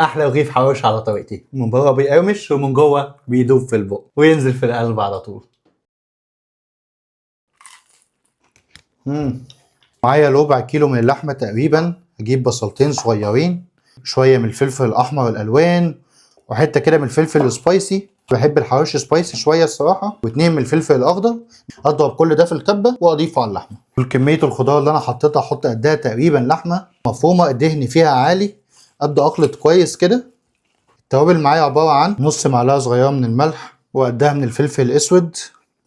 احلى رغيف حواوشي على طريقتي، من بره بيقرمش ومن جوه بيدوب في البق وينزل في القلب على طول. معايا ربع كيلو من اللحمه تقريبا. اجيب بصلتين صغيرين، شويه من الفلفل الاحمر الالوان، وحته كده من الفلفل السبايسي، بحب الحواوشي سبايسي شويه الصراحه، واتنين من الفلفل الاخضر. اضرب كل ده في الكبه واضيفه على اللحمه. كميه الخضار اللي انا حطيتها احط قدها تقريبا لحمه مفرومه الدهن فيها عالي. ابدا اخلط كويس كده. التوابل معايا عباره عن نص معلقه صغيره من الملح، وقدها من الفلفل الاسود،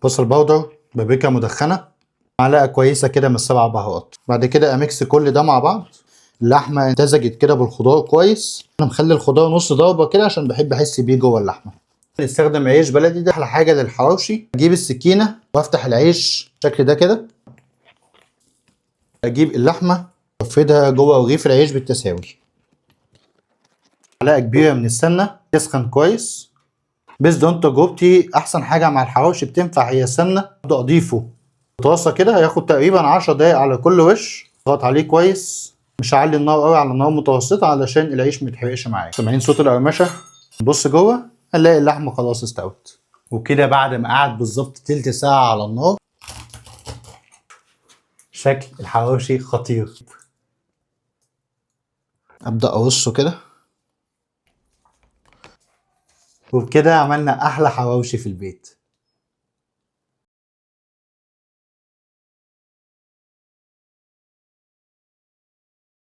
بصل باودر، بابريكا مدخنه، معلقه كويسه كده من السبع بهارات. بعد كده اميكس كل ده مع بعض. اللحمه امتزجت كده بالخضار كويس. انا مخلي الخضار نص ضربه كده عشان بحب احس بيه جوه اللحمه. نستخدم عيش بلدي، ده احلى حاجه للحواوشي. اجيب السكينه وافتح العيش بالشكل ده كده. اجيب اللحمه وافردها جوه رغيف العيش بالتساوي. معلقه كبيره من السمنه تسخن كويس. بس دون تجربتي احسن حاجه مع الحواوشي بتنفع هي السمنه. ابدا اضيفه طاسه كده، هياخد تقريبا 10 دقايق على كل وش. اضغط عليه كويس، مش هعلي النار قوي، على نار متوسطه علشان العيش ما يتحرقش معايا. سامعين صوت القرمشه؟ نبص جوه هنلاقي اللحمه خلاص استوت. وكده بعد ما قعد بالظبط تلت ساعه على النار، شكل الحواوشي خطير. ابدا ارصه كده، وبكده عملنا احلى حواوشي في البيت.